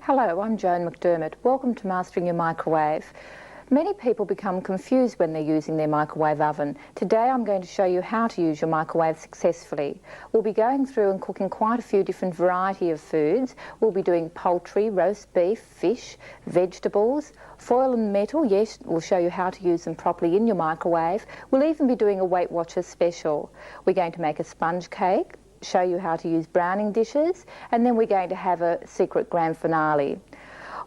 Hello, I'm Joan McDermott. Welcome to Mastering Your Microwave. Many people become confused when they're using their microwave oven. Today I'm going to show you how to use your microwave successfully. We'll be going through and cooking quite a few different variety of foods. We'll be doing poultry, roast beef, fish, vegetables, foil and metal. Yes, we'll show you how to use them properly in your microwave. We'll even be doing a Weight Watchers special. We're going to make a sponge cake, show you how to use browning dishes, and then we're going to have a secret grand finale.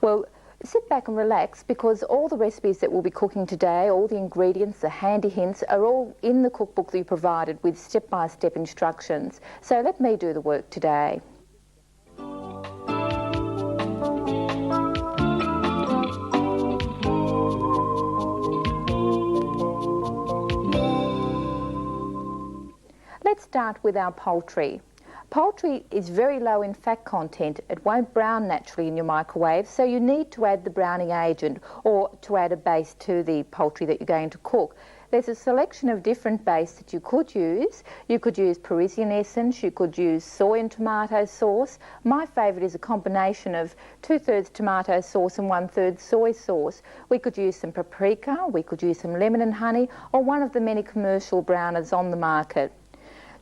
Well, sit back and relax, because all the recipes that we'll be cooking today, all the ingredients, the handy hints, are all in the cookbook that you provided with step-by-step instructions. So let me do the work today. Let's start with our poultry. Poultry is very low in fat content. It won't brown naturally in your microwave, so you need to add the browning agent or to add a base to the poultry that you're going to cook. There's a selection of different base that you could use. You could use Parisian essence, you could use soy and tomato sauce. My favourite is a combination of 2/3 tomato sauce and 1/3 soy sauce. We could use some paprika, we could use some lemon and honey, or one of the many commercial browners on the market.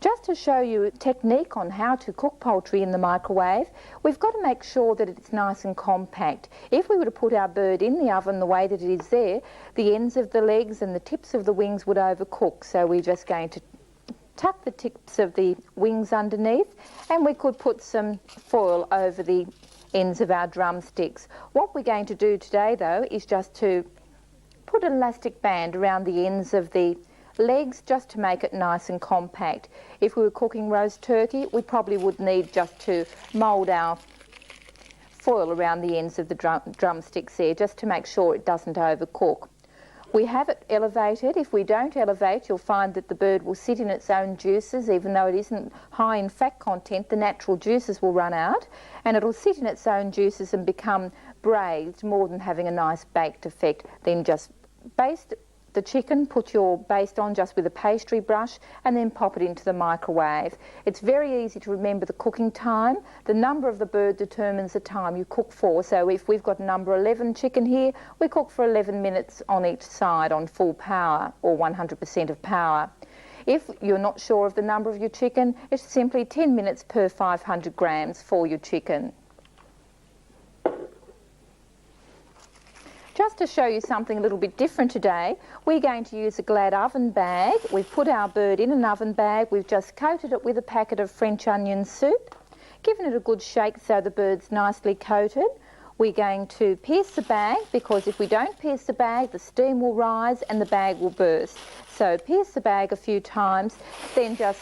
Just to show you a technique on how to cook poultry in the microwave, we've got to make sure that it's nice and compact. If we were to put our bird in the oven the way that it is there, the ends of the legs and the tips of the wings would overcook. So we're just going to tuck the tips of the wings underneath, and we could put some foil over the ends of our drumsticks. What we're going to do today, though, is just to put an elastic band around the ends of the legs just to make it nice and compact. If we were cooking roast turkey, we probably would need just to mould our foil around the ends of the drumsticks there, just to make sure it doesn't overcook. We have it elevated. If we don't elevate, you'll find that the bird will sit in its own juices. Even though it isn't high in fat content, the natural juices will run out, and it'll sit in its own juices and become braised more than having a nice baked effect. Then just baste the chicken, put your baste on just with a pastry brush, and then pop it into the microwave. It's very easy to remember the cooking time. The number of the bird determines the time you cook for. So if we've got number 11 chicken here, we cook for 11 minutes on each side on full power or 100% of power. If you're not sure of the number of your chicken, it's simply 10 minutes per 500 grams for your chicken. Just to show you something a little bit different today, we're going to use a Glad oven bag. We've put our bird in an oven bag. We've just coated it with a packet of French onion soup, given it a good shake so the bird's nicely coated. We're going to pierce the bag, because if we don't pierce the bag, the steam will rise and the bag will burst. So pierce the bag a few times, then just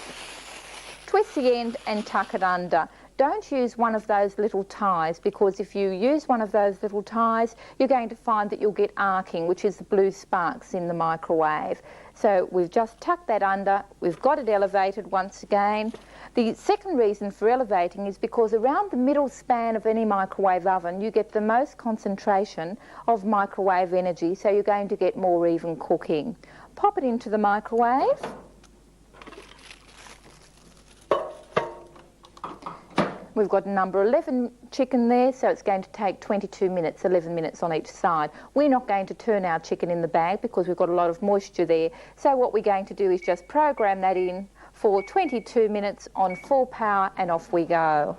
twist the end and tuck it under. Don't use one of those little ties, because if you use one of those little ties, you're going to find that you'll get arcing, which is the blue sparks in the microwave. So we've just tucked that under. We've got it elevated once again. The second reason for elevating is because around the middle span of any microwave oven, you get the most concentration of microwave energy, so you're going to get more even cooking. Pop it into the microwave. We've got number 11 chicken there, so it's going to take 22 minutes, 11 minutes on each side. We're not going to turn our chicken in the bag because we've got a lot of moisture there. So what we're going to do is just program that in for 22 minutes on full power, and off we go.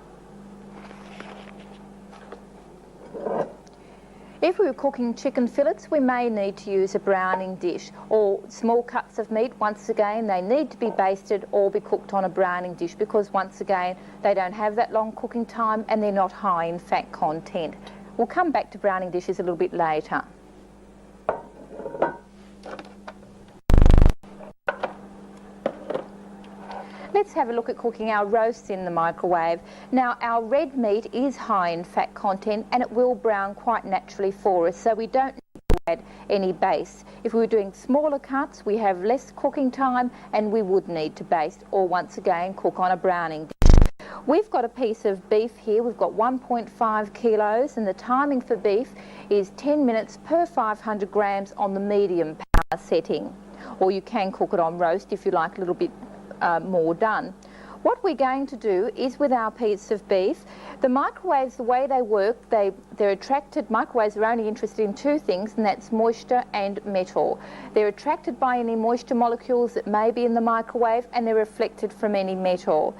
If we were cooking chicken fillets, we may need to use a browning dish, or small cuts of meat. Once again, they need to be basted or be cooked on a browning dish because once again they don't have that long cooking time and they're not high in fat content. We'll come back to browning dishes a little bit later. Let's have a look at cooking our roasts in the microwave. Now, our red meat is high in fat content and it will brown quite naturally for us, so we don't need to add any base. If we were doing smaller cuts, we have less cooking time and we would need to baste or once again cook on a browning dish. We've got a piece of beef here. We've got 1.5 kilos and the timing for beef is 10 minutes per 500 grams on the medium power setting. Or you can cook it on roast if you like a little bit more done. What we're going to do is with our piece of beef, the microwaves, the way they work, they're attracted, microwaves are only interested in two things, and that's moisture and metal. They're attracted by any moisture molecules that may be in the microwave and they're reflected from any metal.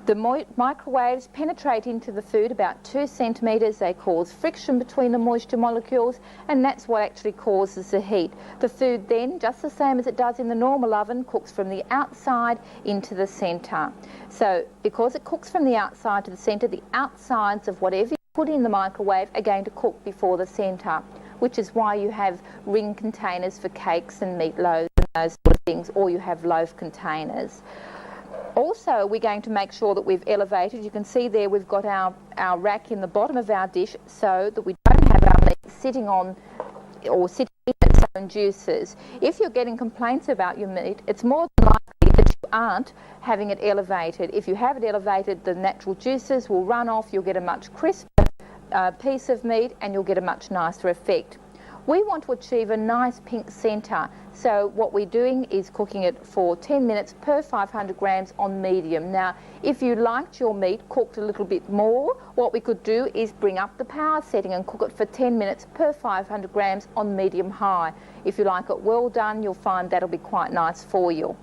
The microwaves penetrate into the food about 2 centimetres. They cause friction between the moisture molecules and that's what actually causes the heat. The food then, just the same as it does in the normal oven, cooks from the outside into the centre. So because it cooks from the outside to the centre, the outsides of whatever you put in the microwave are going to cook before the centre, which is why you have ring containers for cakes and meatloaves and those sort of things, or you have loaf containers. Also, we're going to make sure that we've elevated. You can see there we've got our rack in the bottom of our dish so that we don't have our meat sitting on or sitting in its own juices. If you're getting complaints about your meat, it's more than likely that you aren't having it elevated. If you have it elevated, the natural juices will run off, you'll get a much crisper piece of meat and you'll get a much nicer effect. We want to achieve a nice pink centre, so what we're doing is cooking it for 10 minutes per 500 grams on medium. Now, if you liked your meat cooked a little bit more, what we could do is bring up the power setting and cook it for 10 minutes per 500 grams on medium high. If you like it well done, you'll find that'll be quite nice for you.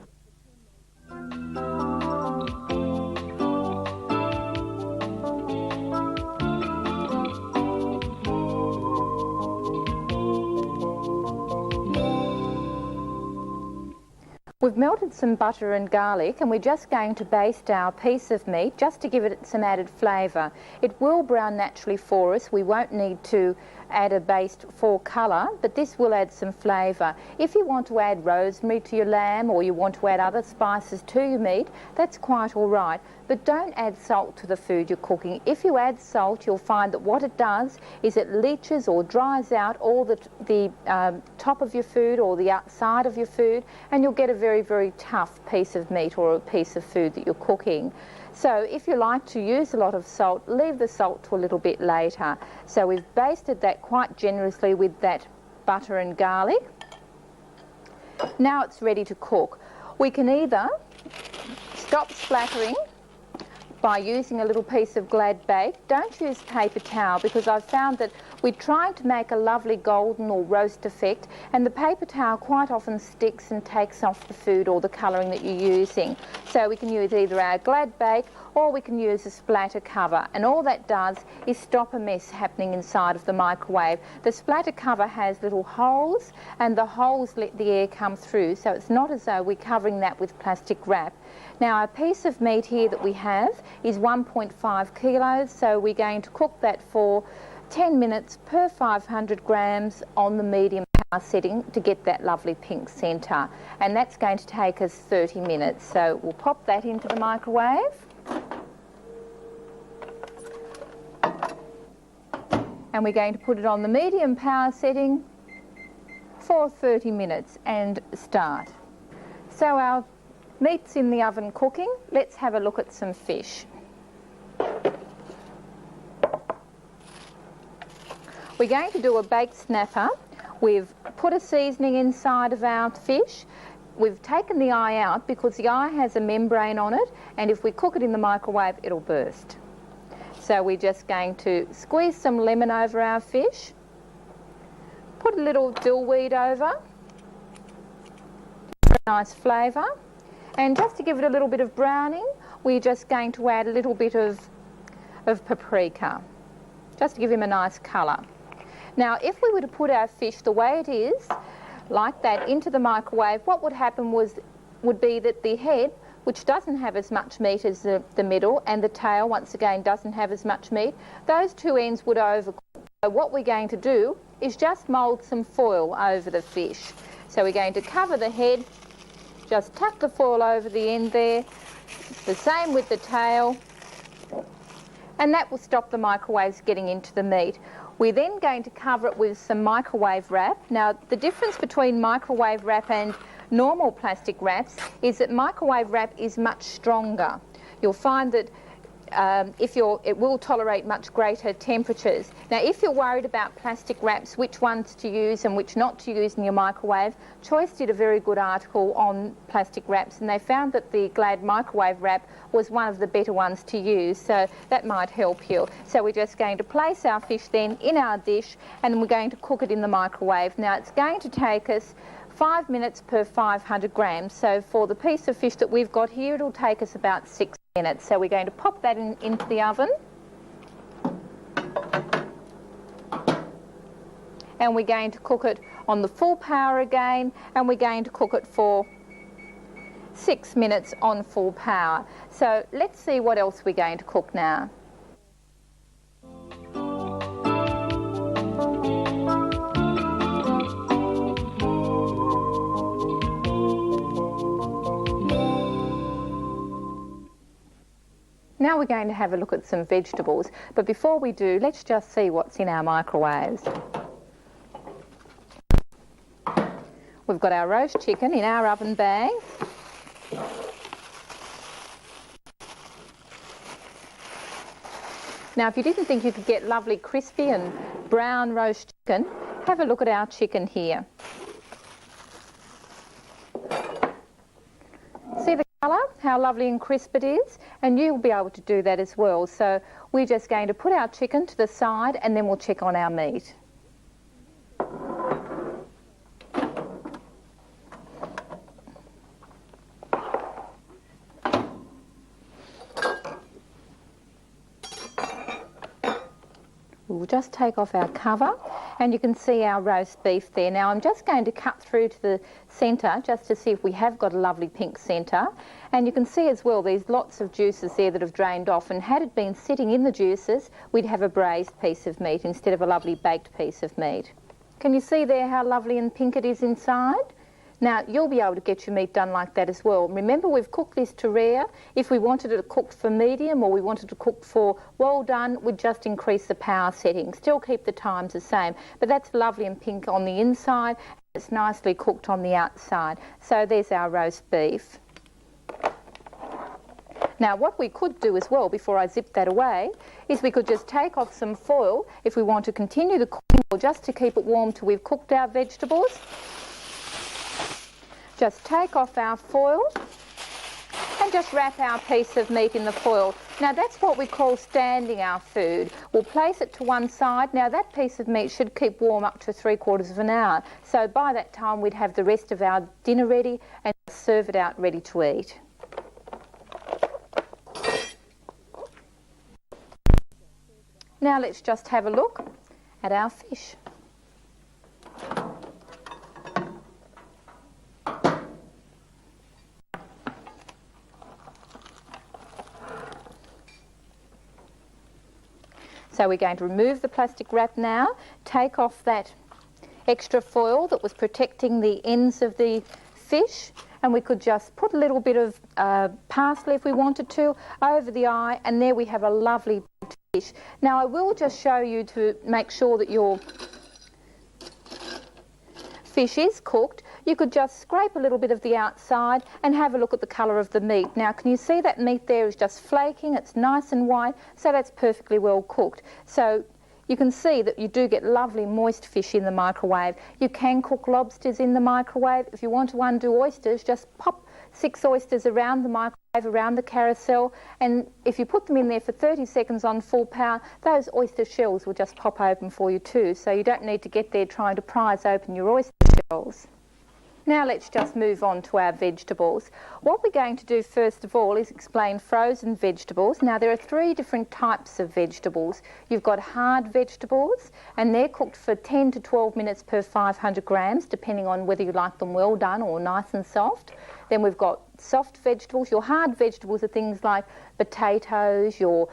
We've melted some butter and garlic and we're just going to baste our piece of meat just to give it some added flavour. It will brown naturally for us. We won't need to add a baste for colour, but this will add some flavour. If you want to add rosemary to your lamb or you want to add other spices to your meat, that's quite all right. But don't add salt to the food you're cooking. If you add salt, you'll find that what it does is it leaches or dries out all the top of your food or the outside of your food, and you'll get a very, very tough piece of meat or a piece of food that you're cooking. So if you like to use a lot of salt, leave the salt to a little bit later. So we've basted that quite generously with that butter and garlic. Now it's ready to cook. We can either stop splattering by using a little piece of Glad bake. Don't use paper towel because I've found that we're trying to make a lovely golden or roast effect and the paper towel quite often sticks and takes off the food or the colouring that you're using. So we can use either our Glad bake or we can use a splatter cover, and all that does is stop a mess happening inside of the microwave. The splatter cover has little holes and the holes let the air come through, so it's not as though we're covering that with plastic wrap. Now our piece of meat here that we have is 1.5 kilos, so we're going to cook that for 10 minutes per 500 grams on the medium power setting to get that lovely pink centre, and that's going to take us 30 minutes. So we'll pop that into the microwave and we're going to put it on the medium power setting for 30 minutes and start. So our meat's in the oven cooking. Let's have a look at some fish. We're going to do a baked snapper. We've put a seasoning inside of our fish. We've taken the eye out because the eye has a membrane on it, and if we cook it in the microwave it'll burst. So we're just going to squeeze some lemon over our fish, put a little dill weed over, for a nice flavour, and just to give it a little bit of browning we're just going to add a little bit of paprika, just to give him a nice colour. Now if we were to put our fish the way it is, like that, into the microwave, what would happen would be that the head, which doesn't have as much meat as the middle, and the tail, once again, doesn't have as much meat, those two ends would overcook. So what we're going to do is just mould some foil over the fish. So we're going to cover the head, just tap the foil over the end there, the same with the tail, and that will stop the microwaves getting into the meat. We're then going to cover it with some microwave wrap. Now the difference between microwave wrap and normal plastic wraps is that microwave wrap is much stronger. You'll find that it will tolerate much greater temperatures. Now if you're worried about plastic wraps, which ones to use and which not to use in your microwave, Choice did a very good article on plastic wraps, and they found that the Glad microwave wrap was one of the better ones to use, so that might help you. So we're just going to place our fish then in our dish, and we're going to cook it in the microwave. Now it's going to take us 5 minutes per 500 grams, so for the piece of fish that we've got here, it'll take us about 6 minutes. So we're going to pop that into the oven, and we're going to cook it on the full power again, and we're going to cook it for 6 minutes on full power. So let's see what else we're going to cook now. Now we're going to have a look at some vegetables, but before we do, let's just see what's in our microwaves. We've got our roast chicken in our oven bag. Now if you didn't think you could get lovely crispy and brown roast chicken, have a look at our chicken here. See the colour, how lovely and crisp it is, and you'll be able to do that as well. So we're just going to put our chicken to the side, and then we'll check on our meat. We'll just take off our cover, and you can see our roast beef there. Now I'm just going to cut through to the centre just to see if we have got a lovely pink centre, and you can see as well there's lots of juices there that have drained off, and had it been sitting in the juices we'd have a braised piece of meat instead of a lovely baked piece of meat. Can you see there how lovely and pink it is inside? Now you'll be able to get your meat done like that as well. Remember, we've cooked this to rare. If we wanted it cooked for medium or we wanted to cook for well done, we'd just increase the power setting. Still keep the times the same, but that's lovely and pink on the inside. It's nicely cooked on the outside. So there's our roast beef. Now what we could do as well, before I zip that away, is we could just take off some foil if we want to continue the cooking, or just to keep it warm till we've cooked our vegetables. Just take off our foil and just wrap our piece of meat in the foil. Now that's what we call standing our food. We'll place it to one side. Now that piece of meat should keep warm up to 3/4 of an hour. So by that time we'd have the rest of our dinner ready and serve it out ready to eat. Now let's just have a look at our fish. So we're going to remove the plastic wrap now, take off that extra foil that was protecting the ends of the fish, and we could just put a little bit of parsley if we wanted to over the eye, and there we have a lovely fish. Now I will just show you to make sure that your fish is cooked. You could just scrape a little bit of the outside and have a look at the colour of the meat. Now can you see that meat there is just flaking, it's nice and white, so that's perfectly well cooked. So you can see that you do get lovely moist fish in the microwave. You can cook lobsters in the microwave. If you want to undo oysters, just pop 6 oysters around the microwave, around the carousel, and if you put them in there for 30 seconds on full power, those oyster shells will just pop open for you too, so you don't need to get there trying to prise open your oyster shells. Now let's just move on to our vegetables. What we're going to do first of all is explain frozen vegetables. Now there are three different types of vegetables. You've got hard vegetables, and they're cooked for 10 to 12 minutes per 500 grams, depending on whether you like them well done or nice and soft. Then we've got soft vegetables. Your hard vegetables are things like potatoes, your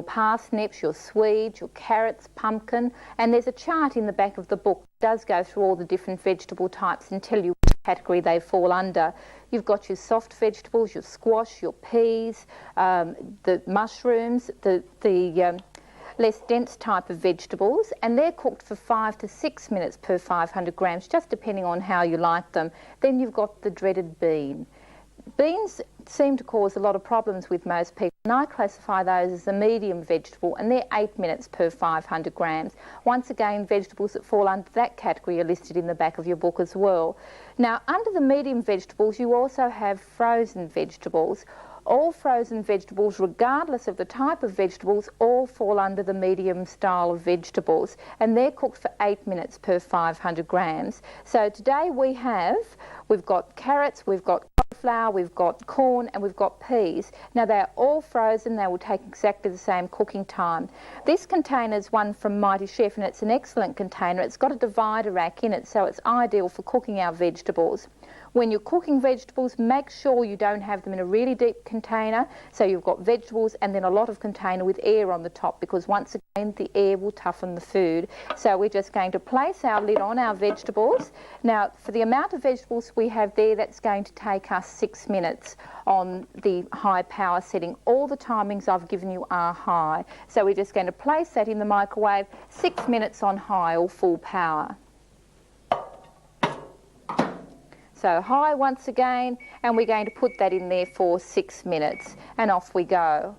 parsnips, your swedes, your carrots, pumpkin, and there's a chart in the back of the book that does go through all the different vegetable types and tell you which category they fall under. You've got your soft vegetables, your squash, your peas, the mushrooms, the less dense type of vegetables, and they're cooked for 5 to 6 minutes per 500 grams, just depending on how you like them. Then you've got the dreaded bean. Beans seem to cause a lot of problems with most people, and I classify those as a medium vegetable, and they're 8 minutes per 500 grams. Once again, vegetables that fall under that category are listed in the back of your book as well. Now, under the medium vegetables, you also have frozen vegetables. All frozen vegetables, regardless of the type of vegetables, all fall under the medium style of vegetables, and they're cooked for 8 minutes per 500 grams. So today we've got carrots, we've got cauliflower, we've got corn, and we've got peas. Now they're all frozen. They will take exactly the same cooking time. This container is one from Mighty Chef, and it's an excellent container. It's got a divider rack in it, so it's ideal for cooking our vegetables. When you're cooking vegetables, make sure you don't have them in a really deep container, so you've got vegetables and then a lot of container with air on the top, because once again the air will toughen the food. So we're just going to place our lid on our vegetables. Now for the amount of vegetables we have there, that's going to take us 6 minutes on the high power setting. All the timings I've given you are high. So we're just going to place that in the microwave, 6 minutes on high or full power. So high once again, and we're going to put that in there for 6 minutes, and off we go.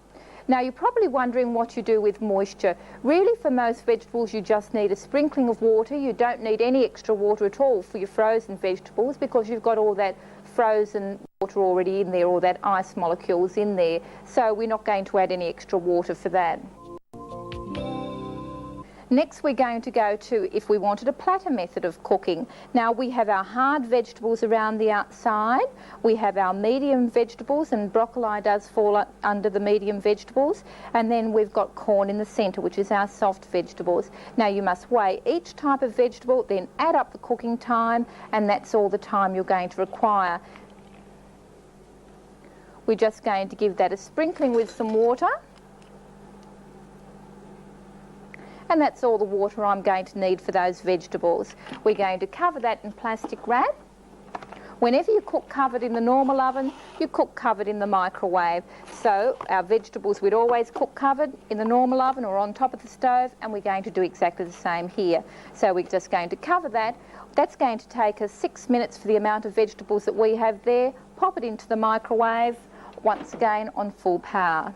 Now you're probably wondering what you do with moisture. Really, for most vegetables you just need a sprinkling of water. You don't need any extra water at all for your frozen vegetables, because you've got all that frozen water already in there, or that ice molecules in there. So we're not going to add any extra water for that. Next we're going to go to if we wanted a platter method of cooking. Now we have our hard vegetables around the outside, we have our medium vegetables, and broccoli does fall under the medium vegetables, and then we've got corn in the centre, which is our soft vegetables. Now you must weigh each type of vegetable, then add up the cooking time, and that's all the time you're going to require. We're just going to give that a sprinkling with some water. And that's all the water I'm going to need for those vegetables. We're going to cover that in plastic wrap. Whenever you cook covered in the normal oven, you cook covered in the microwave. So our vegetables we'd always cook covered in the normal oven or on top of the stove, and we're going to do exactly the same here. So we're just going to cover that. That's going to take us 6 minutes for the amount of vegetables that we have there. Pop it into the microwave, once again on full power.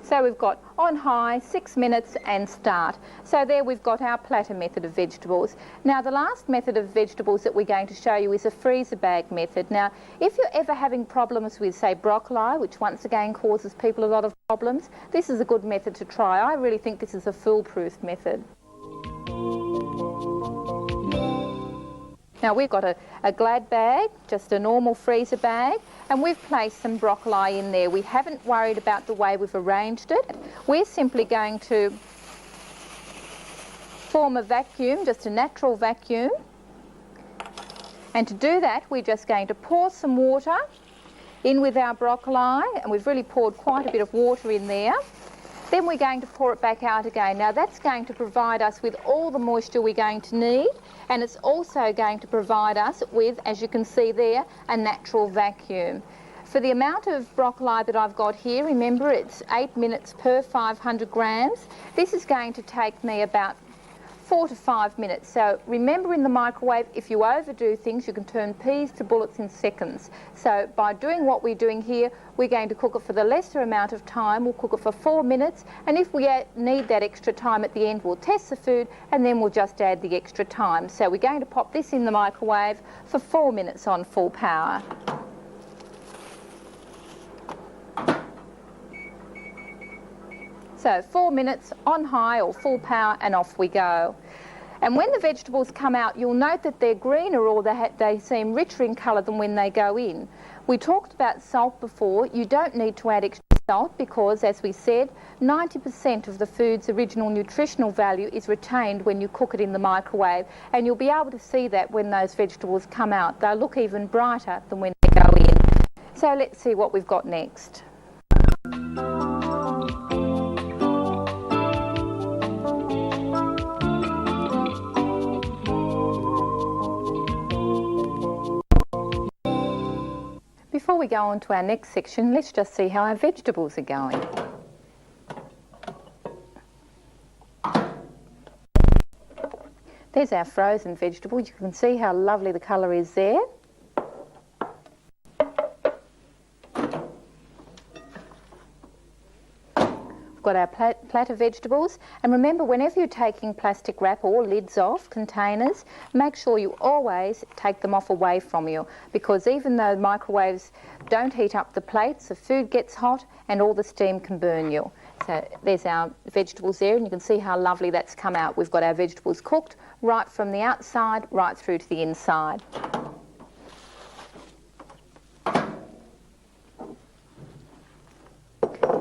So we've got on high, 6 minutes, and start. So there we've got our platter method of vegetables. Now the last method of vegetables that we're going to show you is a freezer bag method. Now if you're ever having problems with, say, broccoli, which once again causes people a lot of problems, this is a good method to try. I really think this is a foolproof method. Now we've got a Glad bag, just a normal freezer bag, and we've placed some broccoli in there. We haven't worried about the way we've arranged it. We're simply going to form a vacuum, just a natural vacuum. And to do that, we're just going to pour some water in with our broccoli, and we've really poured quite a bit of water in there. Then we're going to pour it back out again. Now that's going to provide us with all the moisture we're going to need, and it's also going to provide us with, as you can see there, a natural vacuum. For the amount of broccoli that I've got here, remember it's 8 minutes per 500 grams. This is going to take me about 4 to 5 minutes. So remember, in the microwave, if you overdo things, you can turn peas to bullets in seconds. So by doing what we're doing here, we're going to cook it for the lesser amount of time. We'll cook it for 4 minutes, and if we need that extra time at the end, we'll test the food, and then we'll just add the extra time. So we're going to pop this in the microwave for 4 minutes on full power. So So 4 minutes on high or full power and off we go. And when the vegetables come out, you'll note that they're greener or they seem richer in colour than when they go in. We talked about salt before. You don't need to add extra salt because, as we said, 90% of the food's original nutritional value is retained when you cook it in the microwave, and you'll be able to see that when those vegetables come out. They'll look even brighter than when they go in. So let's see what we've got next. Before we go on to our next section, let's just see how our vegetables are going. There's our frozen vegetable. You can see how lovely the colour is there. We've got our platter vegetables, and remember, whenever you're taking plastic wrap or lids off containers, make sure you always take them off away from you, because even though microwaves don't heat up the plates, the food gets hot and all the steam can burn you. So there's our vegetables there, and you can see how lovely that's come out. We've got our vegetables cooked right from the outside right through to the inside.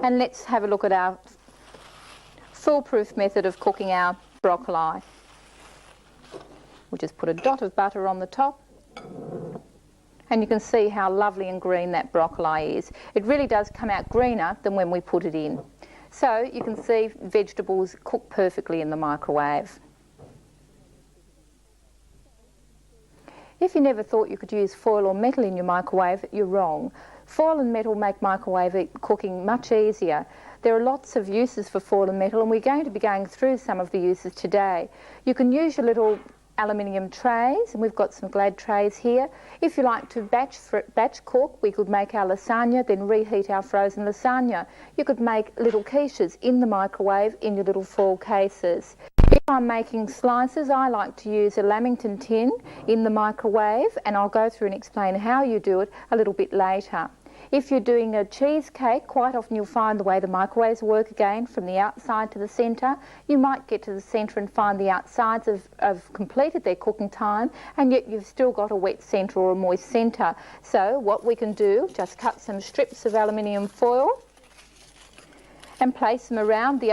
And let's have a look at our foolproof method of cooking our broccoli. We'll just put a dot of butter on the top, and you can see how lovely and green that broccoli is. It really does come out greener than when we put it in. So you can see vegetables cook perfectly in the microwave. If you never thought you could use foil or metal in your microwave, you're wrong. Foil and metal make microwave cooking much easier. There are lots of uses for foil and metal, and we're going to be going through some of the uses today. You can use your little aluminium trays, and we've got some Glad trays here. If you like to batch cook, we could make our lasagna, then reheat our frozen lasagna. You could make little quiches in the microwave in your little foil cases. If I'm making slices, I like to use a Lamington tin in the microwave, and I'll go through and explain how you do it a little bit later. If you're doing a cheesecake, quite often you'll find the way the microwaves work again from the outside to the centre. You might get to the centre and find the outsides have completed their cooking time, and yet you've still got a wet centre or a moist centre. So what we can do, just cut some strips of aluminium foil and place them around the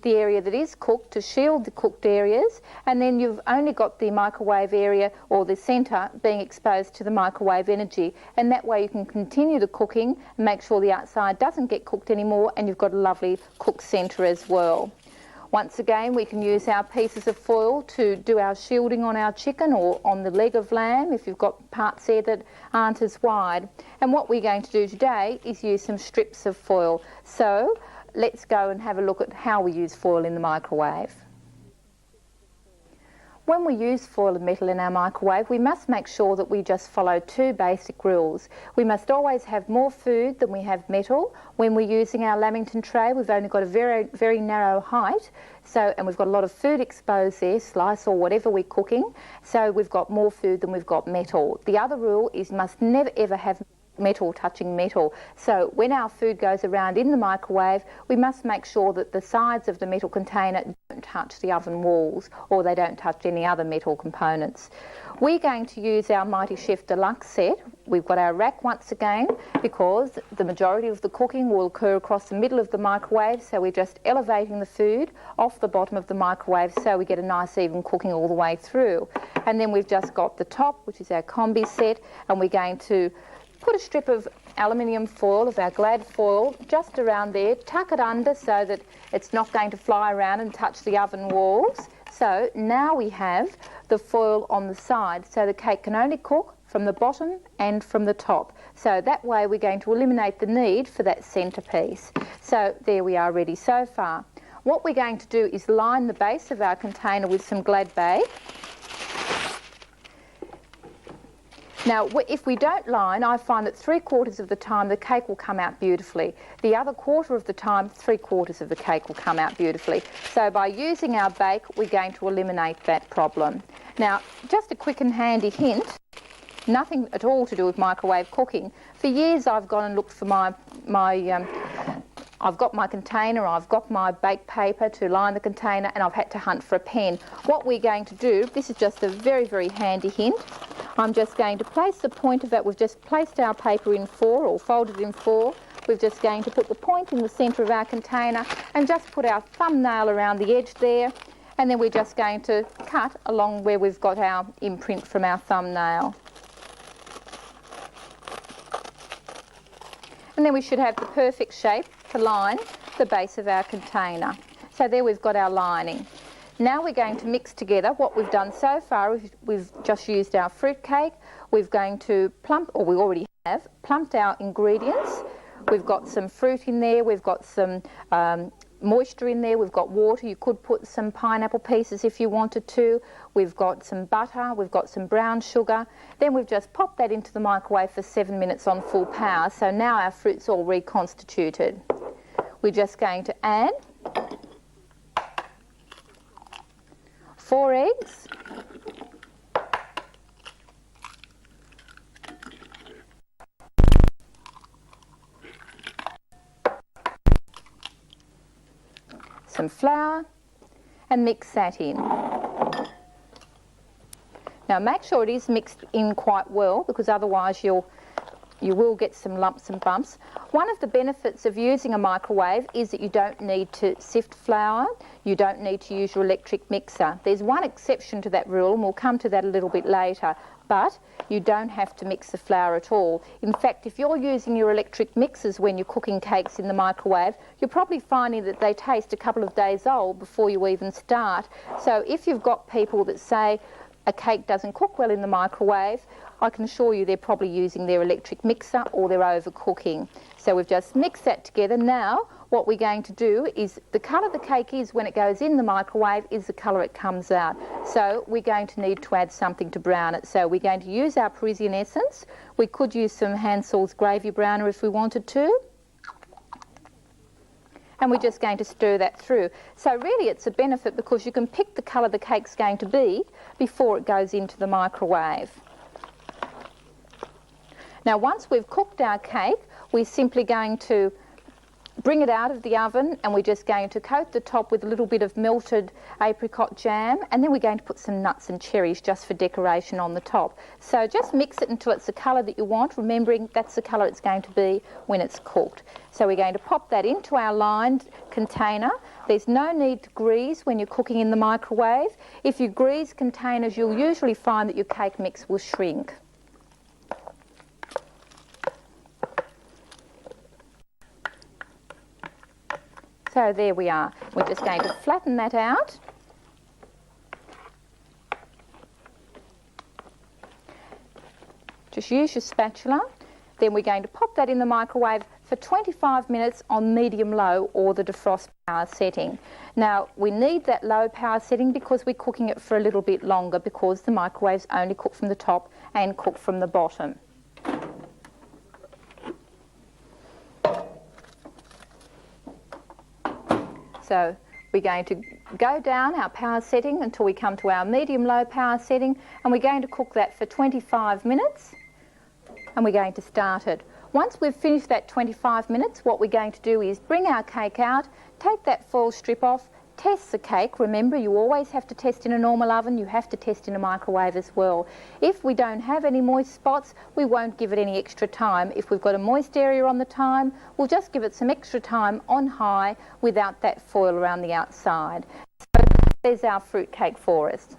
area that is cooked to shield the cooked areas, and then you've only got the microwave area or the centre being exposed to the microwave energy, and that way you can continue the cooking and make sure the outside doesn't get cooked anymore, and you've got a lovely cooked centre as well. Once again, we can use our pieces of foil to do our shielding on our chicken or on the leg of lamb if you've got parts there that aren't as wide. And what we're going to do today is use some strips of foil. So let's go and have a look at how we use foil in the microwave. When we use foil and metal in our microwave, we must make sure that we just follow two basic rules. We must always have more food than we have metal. When we're using our Lamington tray, we've only got a very, very narrow height, and we've got a lot of food exposed there, slice or whatever we're cooking, so we've got more food than we've got metal. The other rule is must never ever have metal touching metal. So when our food goes around in the microwave, we must make sure that the sides of the metal container don't touch the oven walls, or they don't touch any other metal components. We're going to use our Mighty Chef Deluxe set. We've got our rack once again, because the majority of the cooking will occur across the middle of the microwave, so we're just elevating the food off the bottom of the microwave so we get a nice even cooking all the way through. And then we've just got the top, which is our combi set, and we're going to put a strip of aluminium foil, of our Glad foil, just around there, tuck it under so that it's not going to fly around and touch the oven walls. So now we have the foil on the side, so the cake can only cook from the bottom and from the top. So that way we're going to eliminate the need for that centrepiece. So there we are ready so far. What we're going to do is line the base of our container with some Glad bake. Now, if we don't line, I find that 3/4 of the time the cake will come out beautifully. The other quarter of the time, 3/4 of the cake will come out beautifully. So by using our bake, we're going to eliminate that problem. Now, just a quick and handy hint, nothing at all to do with microwave cooking. For years I've gone and looked for my I've got my container, I've got my baked paper to line the container, and I've had to hunt for a pen. What we're going to do, this is just a very, very handy hint. I'm just going to place the point of it. We've just placed our paper in 4 or folded in 4. We're just going to put the point in the centre of our container and just put our thumbnail around the edge there, and then we're just going to cut along where we've got our imprint from our thumbnail. And then we should have the perfect shape to line the base of our container. So there we've got our lining. Now we're going to mix together what we've done so far. We've just used our fruit cake. We're going to plump, or we already have, plumped our ingredients. We've got some fruit in there, we've got some moisture in there, we've got water. You could put some pineapple pieces if you wanted to. We've got some butter, we've got some brown sugar. Then we've just popped that into the microwave for 7 minutes on full power. So now our fruit's all reconstituted. We're just going to add 4 eggs, some flour, and mix that in. Now make sure it is mixed in quite well, because otherwise you will get some lumps and bumps. One of the benefits of using a microwave is that you don't need to sift flour, you don't need to use your electric mixer. There's one exception to that rule, and we'll come to that a little bit later, but you don't have to mix the flour at all. In fact, if you're using your electric mixers when you're cooking cakes in the microwave, you're probably finding that they taste a couple of days old before you even start. So if you've got people that say a cake doesn't cook well in the microwave, I can assure you they're probably using their electric mixer or they're overcooking. So we've just mixed that together. Now what we're going to do is, the colour the cake is when it goes in the microwave is the colour it comes out. So we're going to need to add something to brown it. So we're going to use our Parisian essence. We could use some Hansel's gravy browner if we wanted to. And we're just going to stir that through. So really it's a benefit because you can pick the colour the cake's going to be before it goes into the microwave. Now once we've cooked our cake, we're simply going to bring it out of the oven, and we're just going to coat the top with a little bit of melted apricot jam, and then we're going to put some nuts and cherries just for decoration on the top. So just mix it until it's the colour that you want, remembering that's the colour it's going to be when it's cooked. So we're going to pop that into our lined container. There's no need to grease when you're cooking in the microwave. If you grease containers, you'll usually find that your cake mix will shrink. So there we are. We're just going to flatten that out. Just use your spatula. Then we're going to pop that in the microwave for 25 minutes on medium-low or the defrost power setting. Now we need that low power setting because we're cooking it for a little bit longer, because the microwaves only cook from the top and cook from the bottom. So we're going to go down our power setting until we come to our medium-low power setting, and we're going to cook that for 25 minutes, and we're going to start it. Once we've finished that 25 minutes, what we're going to do is bring our cake out, take that foil strip off, test the cake. Remember, you always have to test in a normal oven, you have to test in a microwave as well. If we don't have any moist spots, we won't give it any extra time. If we've got a moist area on the time, we'll just give it some extra time on high without that foil around the outside. So there's our fruit cake for us.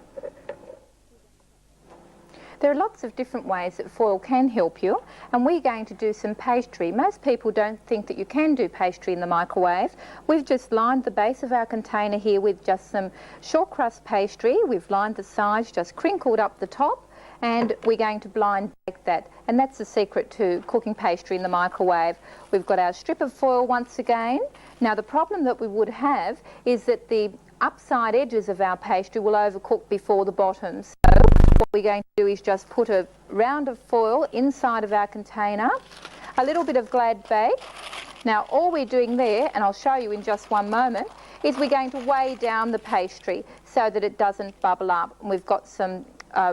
There are lots of different ways that foil can help you, and we're going to do some pastry. Most people don't think that you can do pastry in the microwave. We've just lined the base of our container here with just some short crust pastry. We've lined the sides, just crinkled up the top, and we're going to blind bake that. And that's the secret to cooking pastry in the microwave. We've got our strip of foil once again. Now the problem that we would have is that the upside edges of our pastry will overcook before the bottoms. So what we're going to do is just put a round of foil inside of our container, a little bit of Glad Bake. Now all we're doing there, and I'll show you in just one moment, is we're going to weigh down the pastry so that it doesn't bubble up. And we've got some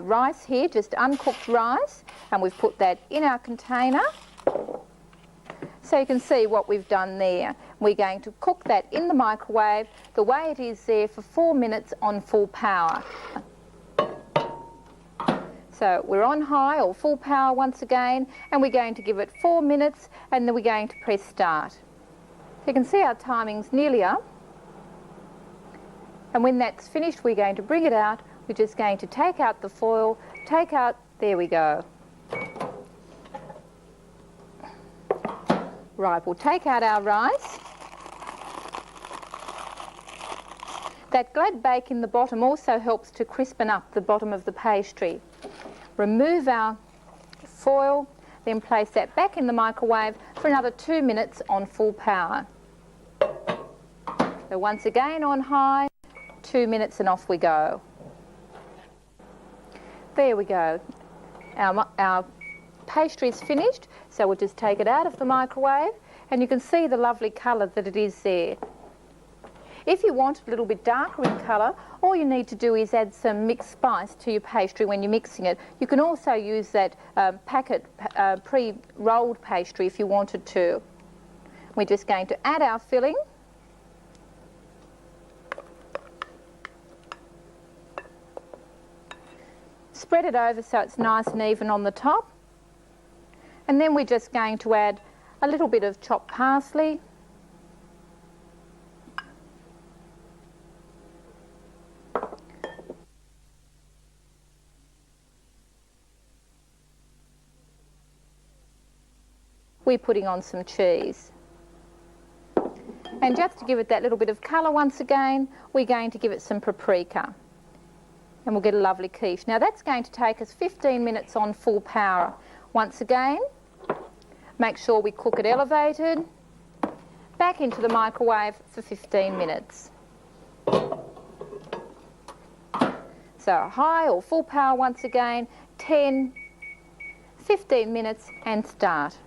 rice here, just uncooked rice, and we've put that in our container. So you can see what we've done there. We're going to cook that in the microwave the way it is there for 4 minutes on full power. So we're on high or full power once again, and we're going to give it 4 minutes, and then we're going to press start. So you can see our timing's nearly up. And when that's finished, we're going to bring it out. We're just going to take out the foil, take out, there we go. Right, we'll take out our rice. That glad bake in the bottom also helps to crispen up the bottom of the pastry. Remove our foil, then place that back in the microwave for another 2 minutes on full power. So once again on high, 2 minutes and off we go. There we go. Our pastry is finished, so we'll just take it out of the microwave, and you can see the lovely colour that it is there. If you want it a little bit darker in colour, all you need to do is add some mixed spice to your pastry when you're mixing it. You can also use that packet pre-rolled pastry if you wanted to. We're just going to add our filling. Spread it over so it's nice and even on the top. And then we're just going to add a little bit of chopped parsley. We're putting on some cheese. And just to give it that little bit of colour once again, we're going to give it some paprika. And we'll get a lovely quiche. Now that's going to take us 15 minutes on full power. Once again, make sure we cook it elevated, back into the microwave for 15 minutes. So high or full power once again, 10, 15 minutes and start.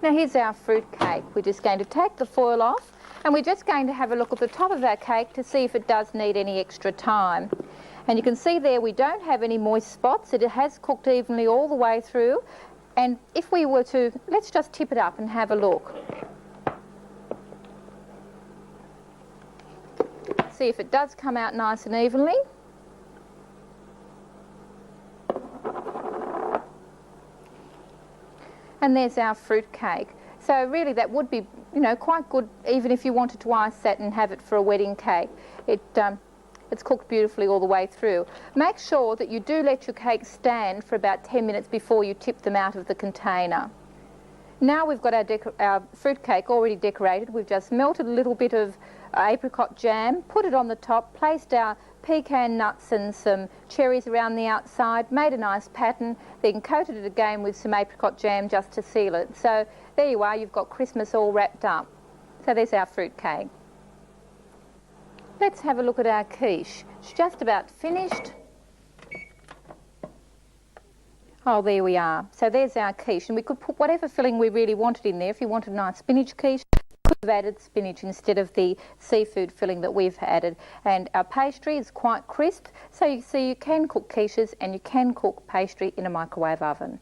Now here's our fruit cake. We're just going to take the foil off, and we're just going to have a look at the top of our cake to see if it does need any extra time. And you can see there we don't have any moist spots. It has cooked evenly all the way through. And if we were to, let's just tip it up and have a look. See if it does come out nice and evenly. And there's our fruit cake. So really that would be, you know, quite good even if you wanted to ice that and have it for a wedding cake. It's cooked beautifully all the way through. Make sure that you do let your cake stand for about 10 minutes before you tip them out of the container. Now we've got our fruit cake already decorated. We've just melted a little bit of apricot jam, put it on the top, placed our pecan nuts and some cherries around the outside, made a nice pattern, then coated it again with some apricot jam just to seal it. So there you are, you've got Christmas all wrapped up. So there's our fruit cake. Let's have a look at our quiche. It's just about finished. Oh, there we are. So there's our quiche, and we could put whatever filling we really wanted in there. If you wanted a nice spinach quiche, could have added spinach instead of the seafood filling that we've added. And our pastry is quite crisp, so you see you can cook quiches and you can cook pastry in a microwave oven.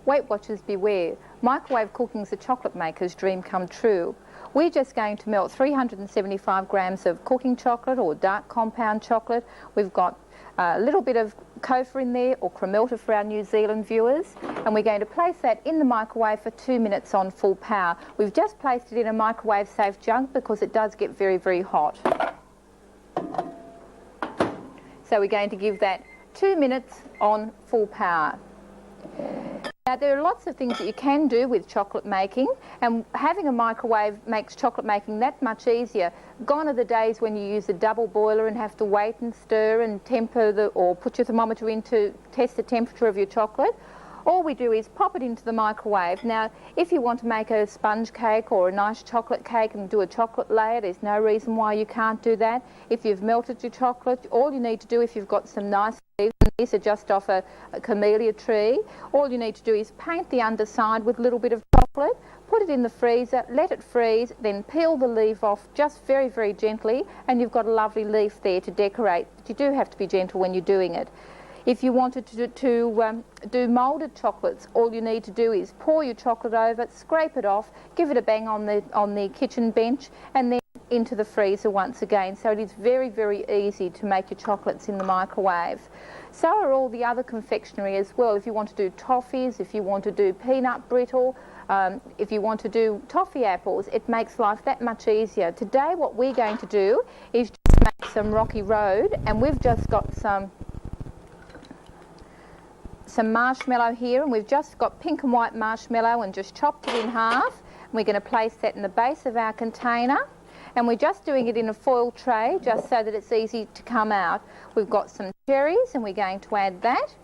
Weight Watchers beware, microwave cooking's a chocolate maker's dream come true. We're just going to melt 375 grams of cooking chocolate or dark compound chocolate. We've got a little bit of Kofa in there, or Kremelta for our New Zealand viewers, and we're going to place that in the microwave for 2 minutes on full power. We've just placed it in a microwave safe jug because it does get very, very hot. So we're going to give that 2 minutes on full power. Now there are lots of things that you can do with chocolate making, and having a microwave makes chocolate making that much easier. Gone are the days when you use a double boiler and have to wait and stir and temper or put your thermometer in to test the temperature of your chocolate. All we do is pop it into the microwave. Now if you want to make a sponge cake or a nice chocolate cake and do a chocolate layer, there's no reason why you can't do that. If you've melted your chocolate, all you need to do, if you've got some nice leaves, these are just off a camellia tree. All you need to do is paint the underside with a little bit of chocolate, put it in the freezer, let it freeze, then peel the leaf off just very, very gently, and you've got a lovely leaf there to decorate. But you do have to be gentle when you're doing it. If you wanted to do moulded chocolates, all you need to do is pour your chocolate over, scrape it off, give it a bang on the kitchen bench, and then into the freezer once again. So it is very, very easy to make your chocolates in the microwave. So are all the other confectionery as well. If you want to do toffees, if you want to do peanut brittle, if you want to do toffee apples, it makes life that much easier. Today what we're going to do is just make some Rocky Road, and we've just got some marshmallow here, and we've just got pink and white marshmallow and just chopped it in half. And we're going to place that in the base of our container, and we're just doing it in a foil tray just so that it's easy to come out. We've got some cherries and we're going to add that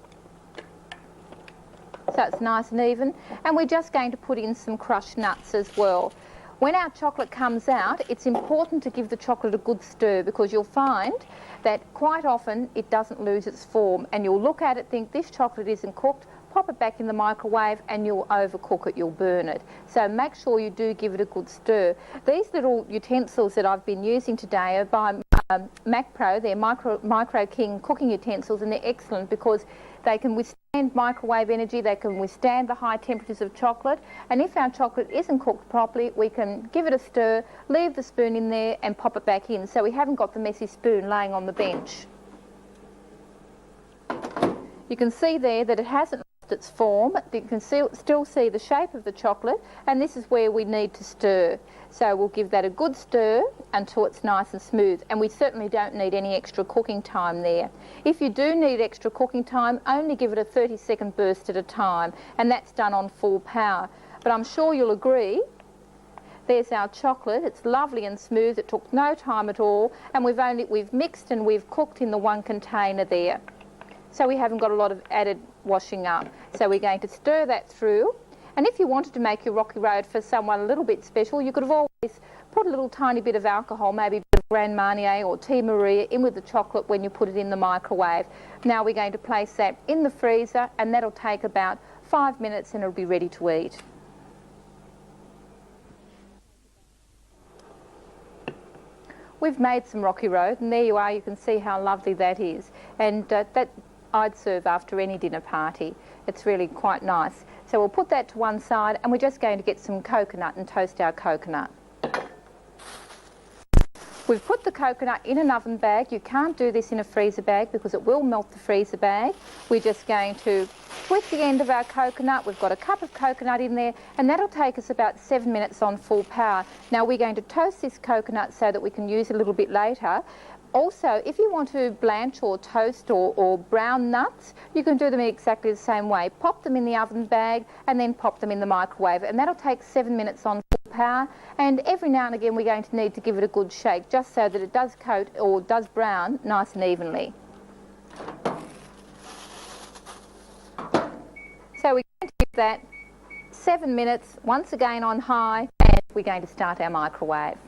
so it's nice and even, and we're just going to put in some crushed nuts as well. When our chocolate comes out, it's important to give the chocolate a good stir, because you'll find that quite often it doesn't lose its form, and you'll look at it, think this chocolate isn't cooked, pop it back in the microwave and you'll overcook it, you'll burn it. So make sure you do give it a good stir. These little utensils that I've been using today are by Mac Pro. They're Micro King cooking utensils, and they're excellent because they can withstand microwave energy, they can withstand the high temperatures of chocolate, and if our chocolate isn't cooked properly, we can give it a stir, leave the spoon in there and pop it back in, so we haven't got the messy spoon laying on the bench. You can see there that it hasn't lost its form. You can still see the shape of the chocolate, and this is where we need to stir. So we'll give that a good stir until it's nice and smooth, and we certainly don't need any extra cooking time there. If you do need extra cooking time, only give it a 30-second burst at a time, and that's done on full power. But I'm sure you'll agree, there's our chocolate. It's lovely and smooth. It took no time at all, and we've mixed and we've cooked in the one container there. So we haven't got a lot of added washing up. So we're going to stir that through. And if you wanted to make your Rocky Road for someone a little bit special, you could have always put a little tiny bit of alcohol, maybe a bit of Grand Marnier or Tea Maria, in with the chocolate when you put it in the microwave. Now we're going to place that in the freezer, and that'll take about 5 minutes and it'll be ready to eat. We've made some Rocky Road, and there you are. You can see how lovely that is. And that I'd serve after any dinner party. It's really quite nice. So we'll put that to one side, and we're just going to get some coconut and toast our coconut. We've put the coconut in an oven bag. You can't do this in a freezer bag because it will melt the freezer bag. We're just going to twist the end of our coconut. We've got a cup of coconut in there, and that'll take us about 7 minutes on full power. Now we're going to toast this coconut so that we can use it a little bit later. Also, if you want to blanch or toast or brown nuts, you can do them in exactly the same way. Pop them in the oven bag and then pop them in the microwave, and that'll take 7 minutes on full power. And every now and again we're going to need to give it a good shake just so that it does coat or does brown nice and evenly. So we're going to give that 7 minutes, once again on high, and we're going to start our microwave.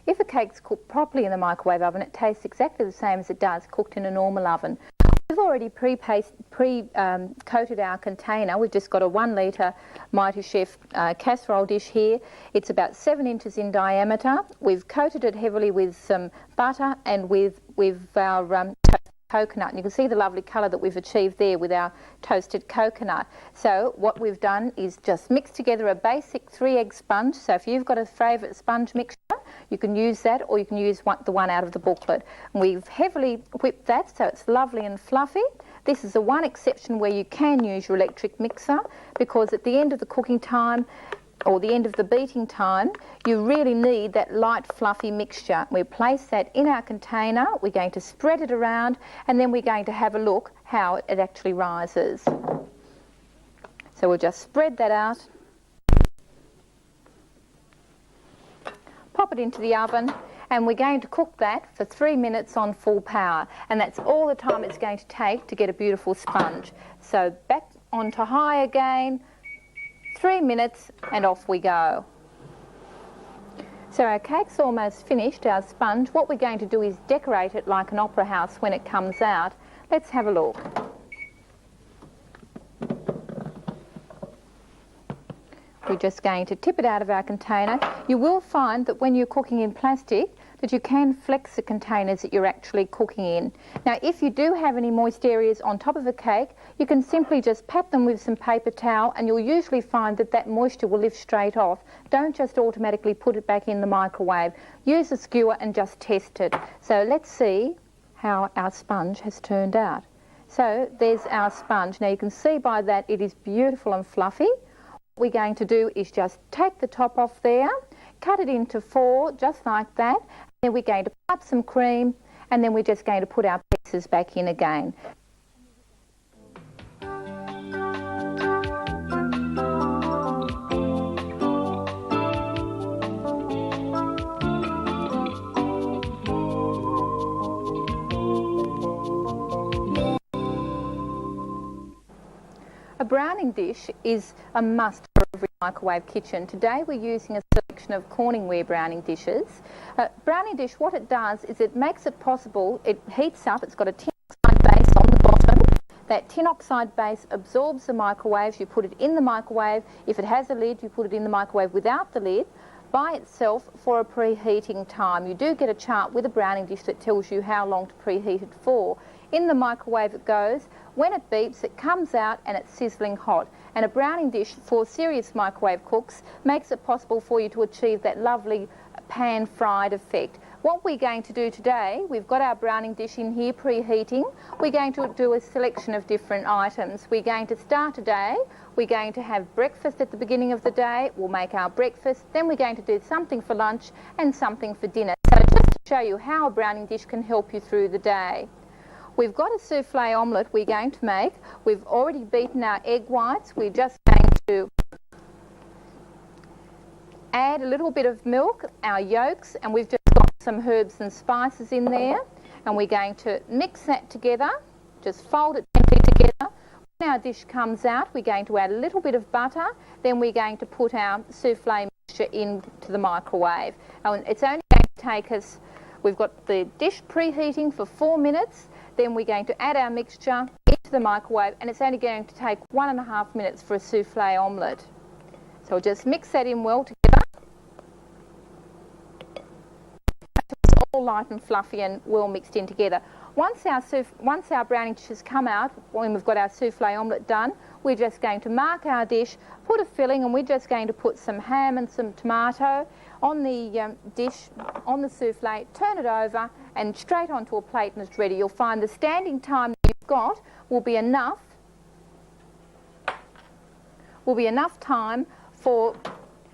If a cake's cooked properly in the microwave oven, it tastes exactly the same as it does cooked in a normal oven. We've already pre-coated our container. We've just got a 1 litre Mighty Chef casserole dish here. It's about 7 inches in diameter. We've coated it heavily with some butter and with our coconut, and you can see the lovely colour that we've achieved there with our toasted coconut. So what we've done is just mix together a basic 3-egg sponge. So if you've got a favourite sponge mixture, you can use that, or you can use the one out of the booklet. And we've heavily whipped that so it's lovely and fluffy. This is the one exception where you can use your electric mixer, because at the end of the cooking time or the end of the beating time, you really need that light fluffy mixture. We place that in our container, we're going to spread it around, and then we're going to have a look how it actually rises. So we'll just spread that out, pop it into the oven, and we're going to cook that for 3 minutes on full power, and that's all the time it's going to take to get a beautiful sponge. So back onto high again, 3 minutes, and off we go. So our cake's almost finished, our sponge. What we're going to do is decorate it like an opera house when it comes out. Let's have a look. We're just going to tip it out of our container. You will find that when you're cooking in plastic that you can flex the containers that you're actually cooking in. Now if you do have any moist areas on top of a cake, you can simply just pat them with some paper towel and you'll usually find that that moisture will lift straight off. Don't just automatically put it back in the microwave. Use a skewer and just test it. So let's see how our sponge has turned out. So there's our sponge. Now you can see by that it is beautiful and fluffy. What we're going to do is just take the top off there, cut it into 4 just like that, then we're going to put up some cream and then we're just going to put our pieces back in again. A browning dish is a must for every microwave kitchen. Today we're using a selection of Corningware browning dishes. Browning dish, what it does is it makes it possible, it heats up, it's got a tin oxide base on the bottom. That tin oxide base absorbs the microwave, you put it in the microwave. If it has a lid, you put it in the microwave without the lid by itself for a preheating time. You do get a chart with a browning dish that tells you how long to preheat it for. In the microwave it goes. When it beeps, it comes out and it's sizzling hot. And a browning dish for serious microwave cooks makes it possible for you to achieve that lovely pan-fried effect. What we're going to do today, we've got our browning dish in here preheating. We're going to do a selection of different items. We're going to start today. We're going to have breakfast at the beginning of the day. We'll make our breakfast. Then we're going to do something for lunch and something for dinner. So just to show you how a browning dish can help you through the day. We've got a souffle omelette we're going to make. We've already beaten our egg whites. We're just going to add a little bit of milk, our yolks, and we've just got some herbs and spices in there. And we're going to mix that together, just fold it gently together. When our dish comes out, we're going to add a little bit of butter. Then we're going to put our souffle mixture into the microwave. And it's only going to take us, we've got the dish preheating for 4 minutes. Then we're going to add our mixture into the microwave and it's only going to take 1.5 minutes for a souffle omelette. So we'll just mix that in well together. It's all light and fluffy and well mixed in together. Once our browning dish has come out, when we've got our souffle omelette done, we're just going to mark our dish, put a filling, and we're just going to put some ham and some tomato on the dish, on the souffle, turn it over and straight onto a plate and it's ready. You'll find the standing time that you've got will be enough time for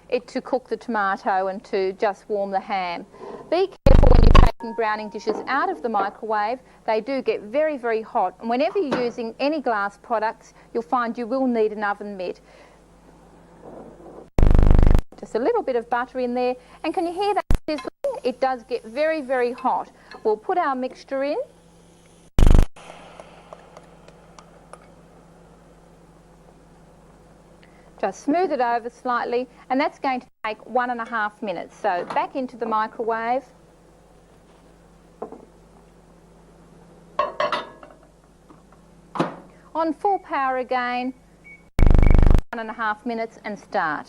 it to cook the tomato and to just warm the ham. Be careful when you're taking browning dishes out of the microwave. They do get very, very hot. And whenever you're using any glass products, you'll find you will need an oven mitt. Just a little bit of butter in there. And can you hear that sizzling? It does get very, very hot. We'll put our mixture in. Just smooth it over slightly, and that's going to take 1.5 minutes. So back into the microwave. On full power again, 1.5 minutes and start.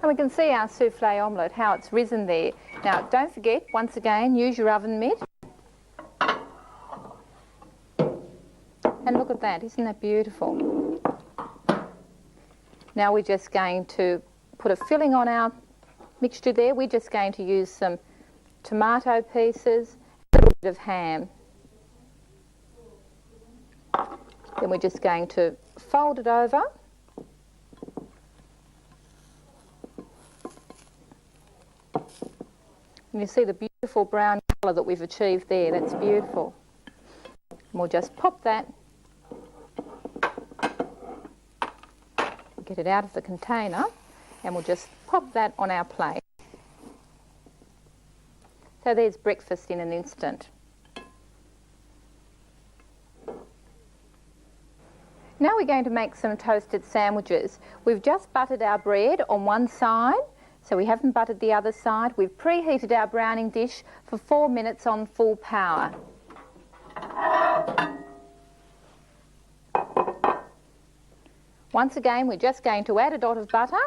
And we can see our souffle omelette, how it's risen there. Now don't forget, once again, use your oven mitt. And look at that, isn't that beautiful? Now we're just going to put a filling on our mixture there. We're just going to use some tomato pieces, a little bit of ham. Then we're just going to fold it over. And you see the beautiful brown colour that we've achieved there. That's beautiful. And we'll just pop that. Get it out of the container and we'll just pop that on our plate. So there's breakfast in an instant. Now we're going to make some toasted sandwiches. We've just buttered our bread on one side, So we haven't buttered the other side. We've preheated our browning dish for 4 minutes on full power. Once again, we're just going to add a dot of butter.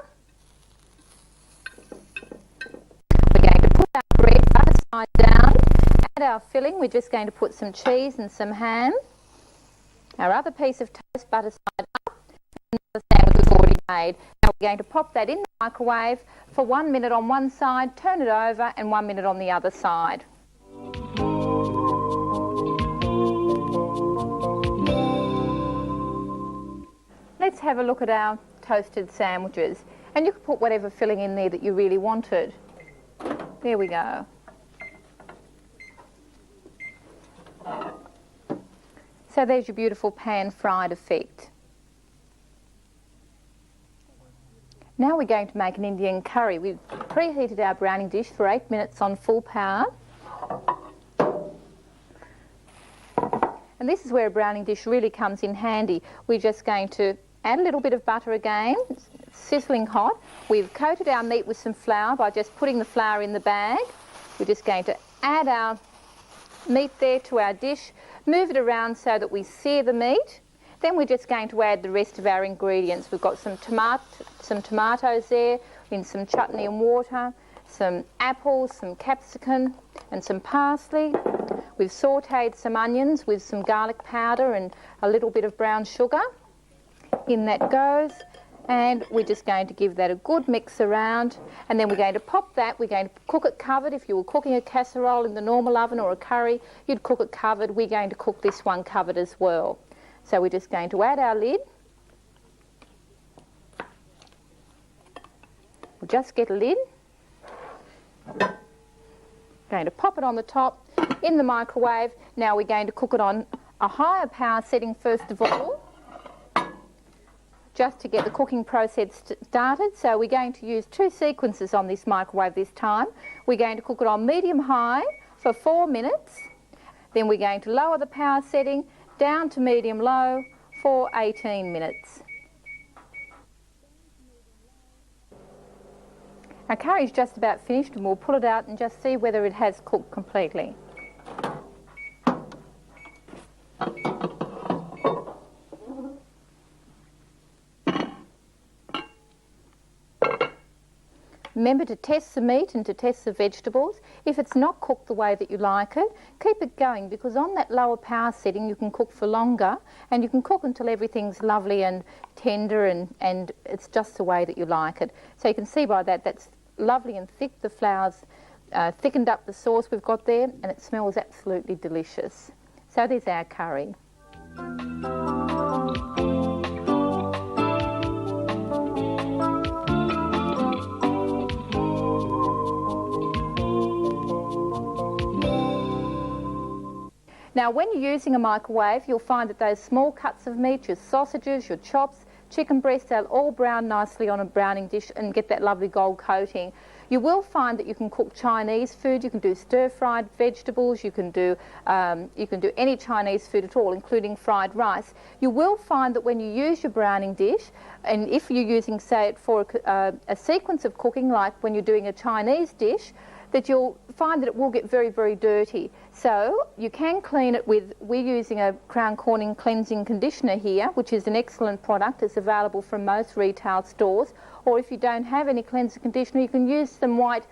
We're going to put our bread butter side down. Add our filling. We're just going to put some cheese and some ham. Our other piece of toast, butter side up. And the sandwich is already made. Now we're going to pop that in the microwave for 1 minute on one side, turn it over, and 1 minute on the other side. Let's have a look at our toasted sandwiches. And you can put whatever filling in there that you really wanted. There we go. So there's your beautiful pan-fried effect. Now we're going to make an Indian curry. We've preheated our browning dish for 8 minutes on full power. And this is where a browning dish really comes in handy. We're just going to add a little bit of butter again, it's sizzling hot. We've coated our meat with some flour by just putting the flour in the bag. We're just going to add our meat there to our dish, move it around so that we sear the meat. Then we're just going to add the rest of our ingredients. We've got some tomatoes there, in some chutney and water, some apples, some capsicum and some parsley. We've sautéed some onions with some garlic powder and a little bit of brown sugar. In that goes, and we're just going to give that a good mix around, and then we're going to pop that. We're going to cook it covered. If you were cooking a casserole in the normal oven or a curry, you'd cook it covered. We're going to cook this one covered as well. So we're just going to add our lid. We'll just get a lid. Going to pop it on the top in the microwave. Now we're going to cook it on a higher power setting first of all, just to get the cooking process started. So we're going to use 2 sequences on this microwave this time. We're going to cook it on medium-high for 4 minutes. Then we're going to lower the power setting down to medium-low for 18 minutes. Our curry's just about finished, and we'll pull it out and just see whether it has cooked completely. Remember to test the meat and to test the vegetables. If it's not cooked the way that you like it, keep it going, because on that lower power setting you can cook for longer, and you can cook until everything's lovely and tender and it's just the way that you like it. So you can see by that that's lovely and thick. The flour's thickened up the sauce we've got there, and it smells absolutely delicious. So there's our curry. Now when you're using a microwave, you'll find that those small cuts of meat, your sausages, your chops, chicken breasts, they'll all brown nicely on a browning dish and get that lovely gold coating. You will find that you can cook Chinese food. You can do stir-fried vegetables. You can do any Chinese food at all, including fried rice. You will find that when you use your browning dish, and if you're using, say, it for a sequence of cooking, like when you're doing a Chinese dish, that you'll find that it will get very, very dirty. So you can clean it with, we're using a Crown Corning cleansing conditioner here, which is an excellent product. It's available from most retail stores. Or if you don't have any cleansing conditioner, you can use some white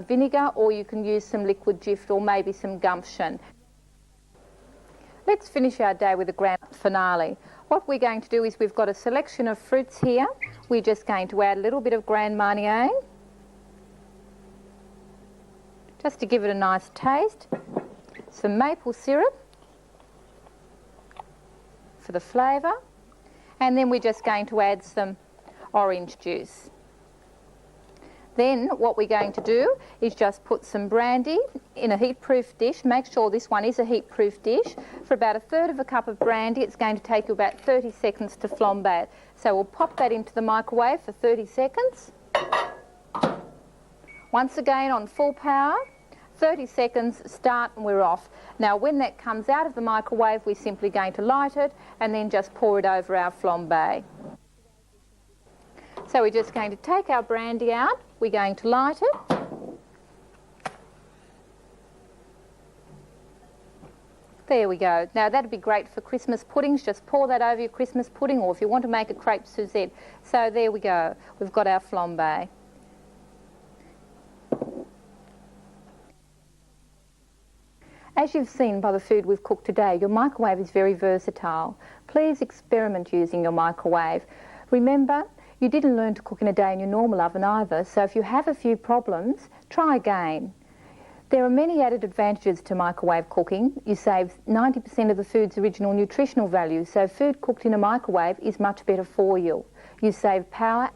vinegar, or you can use some liquid Jif, or maybe some gumption. Let's finish our day with a grand finale. What we're going to do is, we've got a selection of fruits here. We're just going to add a little bit of Grand Marnier, just to give it a nice taste. Some maple syrup for the flavour, and then we're just going to add some orange juice. Then what we're going to do is just put some brandy in a heat-proof dish. Make sure this one is a heat-proof dish. For about 1/3 cup of brandy, it's going to take you about 30 seconds to flambe it. So we'll pop that into the microwave for 30 seconds. Once again on full power, 30 seconds, start, and we're off. Now when that comes out of the microwave, we're simply going to light it and then just pour it over our flambe. So So we're just going to take our brandy out, we're going to light it. There we go. Now that'd be great for Christmas puddings. Just pour that over your Christmas pudding, or if you want to make a crepe Suzette. So there we go. We've got our flambe. As you've seen by the food we've cooked today, your microwave is very versatile. Please experiment using your microwave. Remember, you didn't learn to cook in a day in your normal oven either, so if you have a few problems, try again. There are many added advantages to microwave cooking. You save 90% of the food's original nutritional value, so food cooked in a microwave is much better for you. You save power,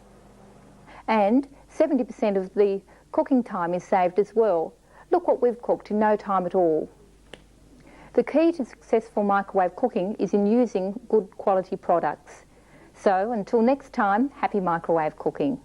and 70% of the cooking time is saved as well. Look what we've cooked in no time at all. The key to successful microwave cooking is in using good quality products. So until next time, happy microwave cooking.